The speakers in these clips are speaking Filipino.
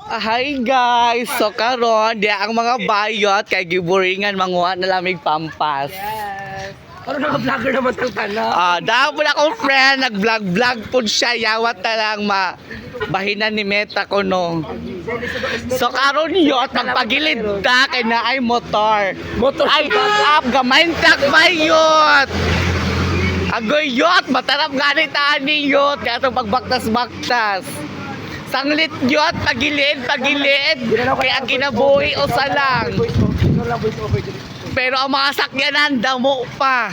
Hi guys! So karon di ang mga bayot kay giburingan manguha na lamig pampas. Yes. Pero naka-vlogger naman ang kana. Dahil po akong friend, nag-vlog po siya, yawat na lang bahinan ni Meta ko no. So karon yot, magpagilid ta kay na ay motor. Motor Ay, up, gamay tak bayot! Agoy yot, matarap ganit ani yot, kaya itong pagbaktas-baktas. Sanglit yot, pagilid. Kaya kinabuhi o salang. Pero ang mga sakyanan, damo pa.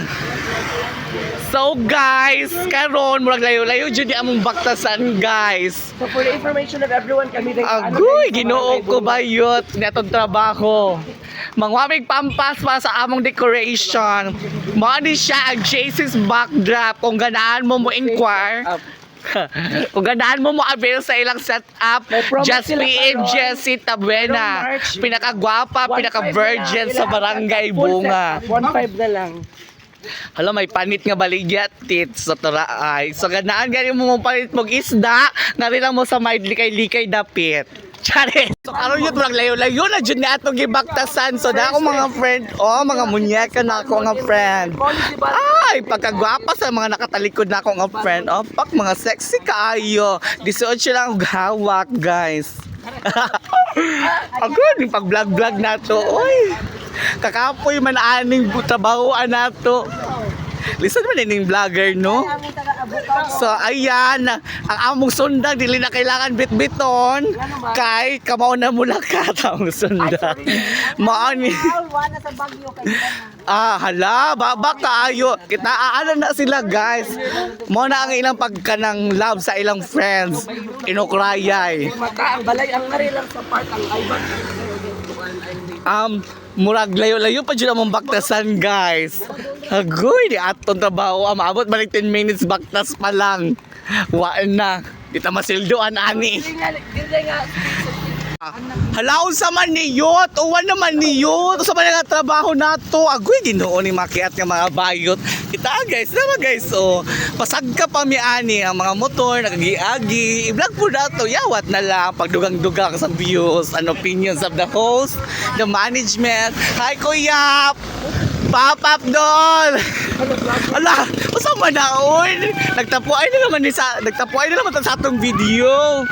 So guys, karon murag layo-layo jud di among baktasan guys. So for the information of everyone, kami rin Agoy, ginoo ko bayot netong trabaho. Mangwamig pampas pa sa among decoration. Mao ni siya ang JC's backdrop. Kung ganaan mo inquire, kung gandaan mo avail sa ilang setup, Just PM Jessie Tabuena, pinakagwapa, pinaka-virgin sa barangay Bunga. 1.5 na lang. Hala, may panit nga baligya tits sa turaay. So gandaan gani mo palit mong isda, narilang mo sa may likay-likay dapit. Charis! So karon yun, murag layo-layo na dyan nga itong gibaktasan. So na ako mga friend, mga munyeka na ako nga friend. Ay, pagkagwapa sa mga nakatalikod na ako nga friend. Pak, mga sexy kaayo. 18 lang hawak, guys. Ako, yung pag-vlog-vlog na to. Uy, kakapoy man aning trabahoan na to. Listen man yung vlogger, no? So, ayan. Ang among sundag, dili na kailangan bit-biton. Kay, kamao na mula ka ang sundag. Maani. Hala, baba kaayo. Kita aalan na sila, guys. Mo na ang ilang pagkanang love sa ilang friends. Inukrayay. Maka ang balay ang ngari lang sa part ang ayban. Murag layo-layo pa dyan among baktasan, guys. Agoy, di atong trabaho. Maabot balik 10 minutes baktas pa lang. Waan na. Di ta masildoan, ani. Halaon sa man niyot, uwan naman niyot, sa man nga trabaho nato. Agoy, ginoo ni makiat nga mga bayot. Kita guys, naman guys, pasagka pa mi ani ang mga motor, nagagi-agi. I-vlog po na to, yawat na lang, pagdugang-dugang sa views and opinions of the host, the management. Hi Kuya! Pop-up doll! Ala, masama na on. Nagtapuay na naman sa atong video.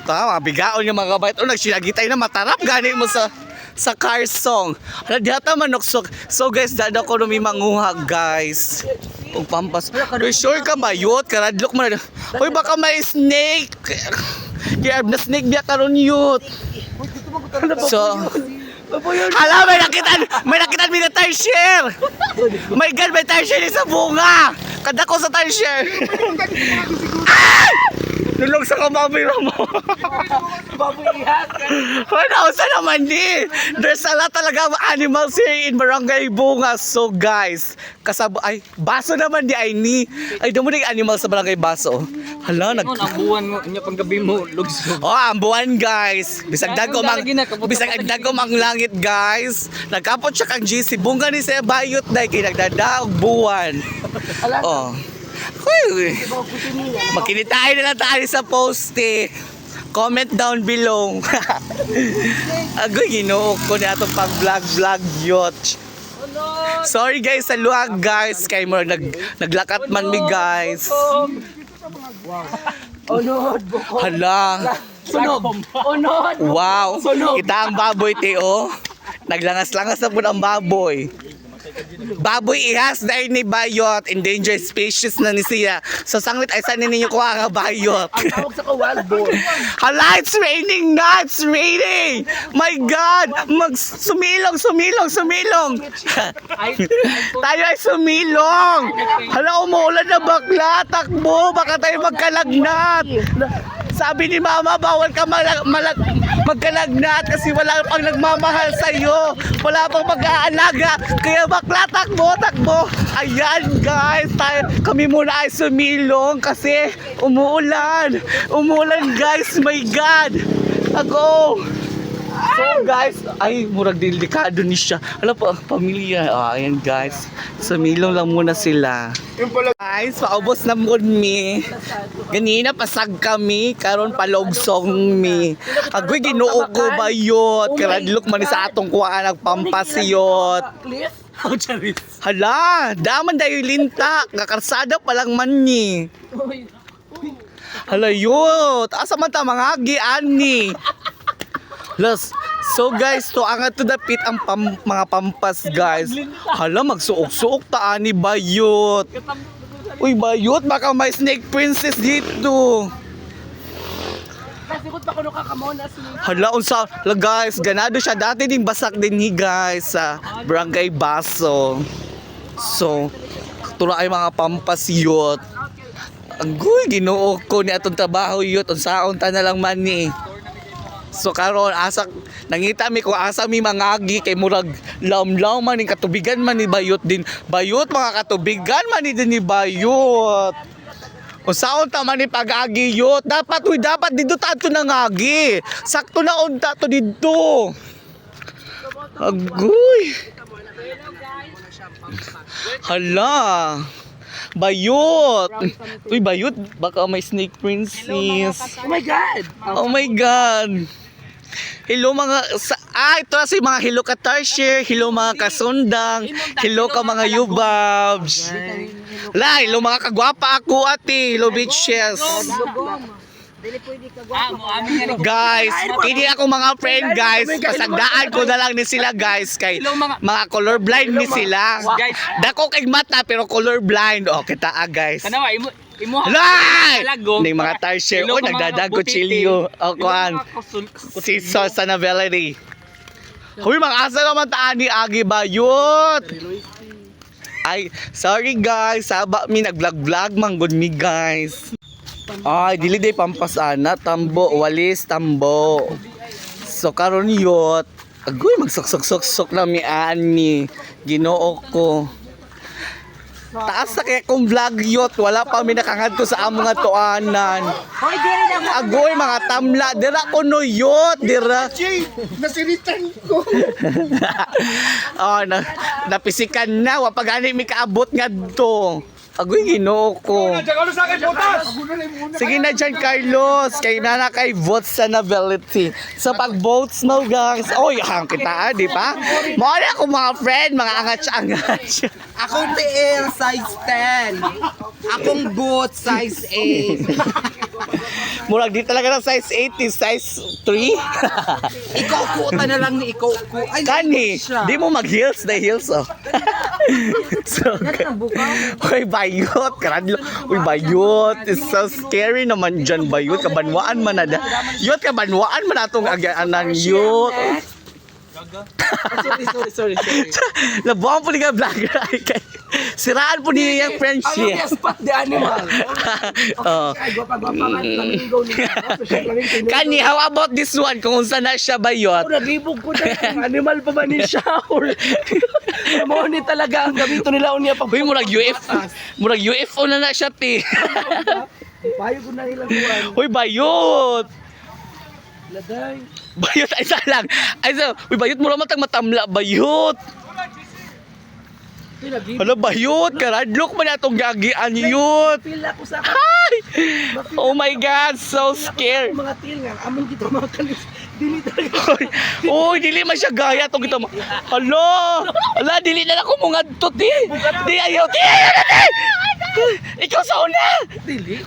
Mga bigaon yung mga kabayat. Nagsilagitay na matarap gani mo sa car song. Hala, dihata manuksok. So guys, dada ko numi manguha guys. Ug pampas. Uy, sure ka bayot? Karadlok mo na. Uy, baka may snake. Kaya na snake biya karon yut. So, hala, may nakitan mi na tire share. My God, may tire share sa bunga. Kada ko sa tire share. Tulog sa kamamira mo. Babuihan. Ano sa naman ni? There's a lot talaga of animals here in Barangay Bunga. So guys, baso naman di ay ni. Ay, damo ning animal sa Barangay Baso. Hala, Ang buwan mo, nya panggabi mo, lugso. ang buwan guys. Bisag dagom ang langit guys. Nagkapot siya kang GC. Bunga ni sa bayot dai kay nagdadaog buwan. Oh. Uy, makinitahin na lang tayo sa poste. Comment down below. Agoy, ginoo ko na itong pag-vlog yot. Sorry guys, sa luwag guys. Kaya mo naglakat man mi guys. Unod, buko. Hala. Sunog. Unod. Wow. Sunog. Kita ang baboy, Teo. Naglangas-langas na po ang baboy. Baboy ihas dahil ni bayot, endangered species na ni siya. So sanglit ay sanin ninyo kuha nga bayot. Ang tawag sa wild boar. Hala, it's raining na! It's raining! My God! Sumilong! Tayo ay sumilong! Hala, umuulan na bakla! Takbo! Baka tayo magkalagnat! Sabi ni Mama, bawal ka magkalagnat kasi wala pang nagmamahal sa'yo. Wala pang mag-aalaga. Kaya bakla, takbo! Ayan guys, kami muna ay sumilong kasi umuulan. Umuulan guys, my God! Ako! So guys, ay murag delikado ni siya. Hala pa, pamilya. Ayan guys. Sa milong lang muna sila. Guys, paubos na mo mi. Ganina pasag kami, karon palogsong mi. Agoy Ginoo ko bayot. Karadlok man ni sa atong kuha nagpampasiyot. Hala, daman dayo linta. Kakarsada pa lang man ni. Hala yut. Asa man ta mga ani. Plus, so guys, to ang to dapit ang mga pampas guys. Hala, magsuok-suok ta ani bayot. Uy, bayot, baka may snake princess dito. Hala, unsa, la guys, ganado siya. Dati din basak din ni guys sa Barangay Baso. So, tula ay mga pampas yot. Agoy, Ginoo ko ni atong trabaho yot. Unsaon ta na lang man ni. So karon asa nangita mi ko asa mi mangagi kay murag lamlaw man ning katubigan man ni bayot din. Bayot mga katubigan man ni din ni bayot. Unsaon ta man ni pag-agi yot? Dapat didto ta ato nangagi. Sakto na unta to didto. Agoy. Hala. Bayot. Uy, bayot. Baka may snake princess. Oh my God! Oh my God. Hello mga ito na si mga hello ka Tarsier, hello mga kasundang, hello ka mga yubabs. La, hello mga kagwapa ako ate, hello bitches. Guys, hindi ako mga friend guys, pasagdaan ko na lang ni sila guys kay mga colorblind ni sila. Dako kay mata pero colorblind. O kita guys. Kanawa, imo Lai! Ning mga Tarsier, o nagdadago chilyo. O kuan. Season sa novelty. Huy, mga asa naman taan ni Agi Bayot. Ay, sorry guys. Saba mi nag-vlog-vlog manggod mi guys. Ay, dili day pampasana. Tambo, walis, tambo. So, karon yot. Agoy, magsok-sok-sok na mi ani. Ginoo ko. Taas sa kaya kong vlog yot. Wala pa mi nakangadto sa among nga tuanan. Agoy, mga tamla. Dira ko no yot. Dira. Nasiritan ko. Oh, napisikan na. Wapagani mi kaabot nga to. Agoy, Ginoo ko. Sige na dyan, Carlos. Kay nana kay votes sa novelty. So pag votes mo guys, oy, hang kita, di ba? Muna ako mga friend, mga angat-angat. Akong TL size 10. Akong boot size 8. Murag di talaga ng size 80, size 3. Ikaw kuta na lang ni ikaw ko. Ay, Kani, di mo mag-heels na heels, oh. So, uy, bayot. Karadlo. Uy, bayot. It's so scary naman dyan, bayot. Kabanwaan man na. Yot, kabanwaan man na itong agyaanan, yot. sorry. Labuhan po ni ka vlogger. Siraan po niya yung friendship. Ang spot the animal. Oh. Ay, gwapa nga. Flamingo ni Kani, how about this one? Kung saan na siya bayot? Nabibog ko na. Animal pa ba ni siya? Mo ni talaga ang gamito nila unya pag. Uy, murag UFO na na siya, ti. Payo ko na ilang buwan. Uy, bayot. Laday. Bayot, ay lang. Ay sa, uy, bayot mo naman tang matamla, bayot. Hala, bayot, karadlok man atong gagian, yut. Pila ko sa Ay! Oh my God, so scared. mga til nga. Amon kita mga kalis. Dili talaga. Uy, dili man siya gaya to kita. Hala, dili na ako mga to, ti. Di ayaw, ti. Ikaw sa una. Dili.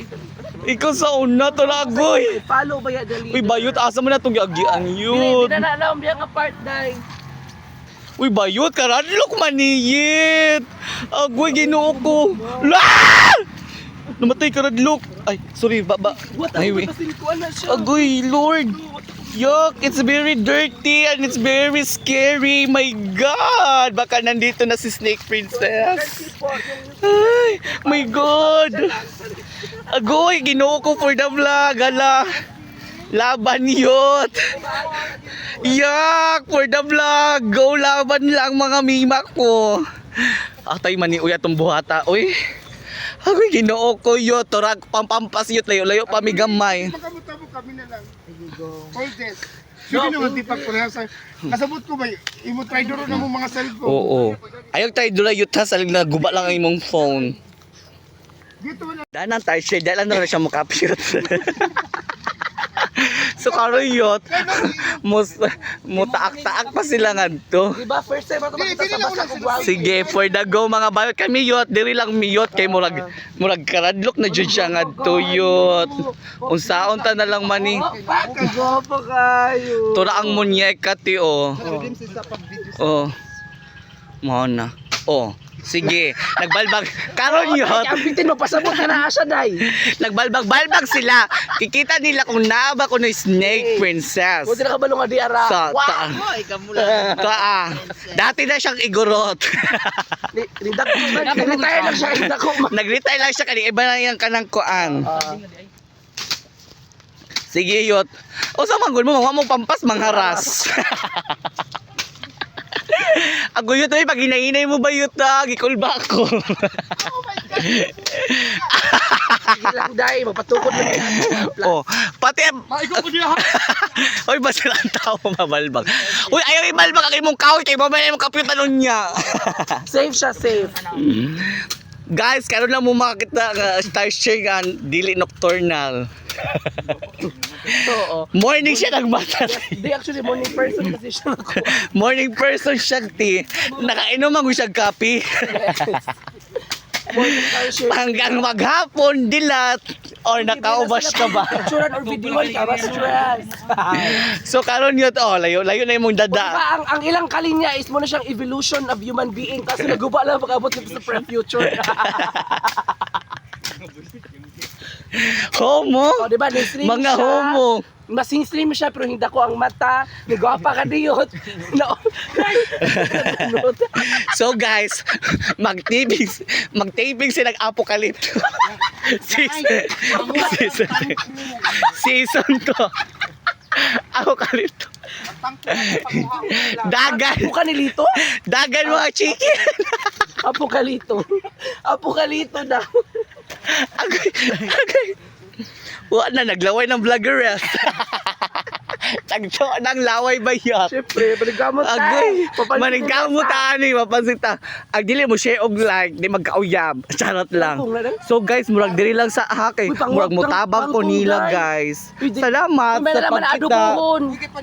Ikaw sa una, talagoy. Follow ba ya dali? Uy, bayot, asa mo na itong gagian, Dili yut. na naalam diya ka part dai. Uy, bayot, karadlok maniyit. Agoy, Ginoo ko. La! Namatay karadlok. Ay, sorry, baba. Highway. Kuan na siya. Agoy, Lord. Yuck, it's very dirty and it's very scary. My God! Baka nandito na si Snake Princess. Ay, my God. Agoy, Ginoo ko for the vlog. Hala. Laban yot. Yuck, for the vlog. Go laban lang mga mima ko. Atay maniuya tong buhata. Uy. Agoy, Ginoo ko yot. Torag pampampas yot. Layo-layo pa mi gamay. Voltes. Sige naman, di pa kurasa. Kasabot ko ba, imo try doon na mo mga cellphone. Oo. Ayaw tayo doon na yutas, aling naguba lang ang imong phone. Dito na. Danan tayo siya, dahil na siya makapyut. So karon yot, mutaak-taak pa sila nga to. Diba, first time ako makita sa basa ko, wow. Sige, for the go mga bayot kami yot, diri lang miyot kay murag karadlok na jud siya nga to yot. Unsaon ta na lang maning. Kagopo kayo. Tura ang munyeka ti oh. Oh. Mo na. Oh. Sige, nagbalbag. Karon yot. Kampitin mo, pasabot ka na asa, day. Nagbalbag-balbag sila. Kikita nila kung naba ko na snake princess. Huwag na kabalong nga di ara. Sa dati na siyang igorot. Nag-retire lang siya, hindi ko. Nag-retire lang siya kanina. Iba na yung kanang kuan. Sige, yot. O sa manggol mo, mo pampas, mangharas. Ako yun, pag hinahinay mo ba yun, gikul ba ako? Sige lang, day. Magpatukod mo yan. Oh, pati Hoy, ba silang tao mabalbag? Uy, ayaw ibalbag ang imong kahoy kay mamaya imong kapitan nun niya. Safe siya, safe. Guys, karon lang mo makakita nga star share dili nocturnal. Oo. Morning siya nagmata. Di actually, morning person kasi siya ako. Morning person siya ti. Nakainom ako siya kape. Morning tayo siya. Hanggang maghapon dilat or nakaubas ka ba? Picturean or videoan ka, mas stress. So karon yun, layo na imong dada. Diba, ang ilang kalinya is muna siyang evolution of human being kasi naguba lang pag-abot dito sa future. Homo? O, diba, ni-stream Mga siya. homo. Masing-stream siya pero hindi ko ang mata. Nagwapa ka diyot. No. So guys, mag-taping sila ng-apocalypse. Season 2. Apocalypse. Dagan. Apokalito? Dagan mga chicken. Apokalito. Apokalito daw. Agay. Wala na, naglaway ng vlogger. Tagto ng laway ba yan? Siyempre, manigamot tayo. Agay, manigamot ani, mapansin ta. Ang dili mo share og like, di magkauyab. Charot lang. So guys, murag diri lang sa hakay. Uy, pang- Murag mutabang ko pang- nila pang- guys. Uy, di- Salamat May sa nalaman pagkita. adubuhon.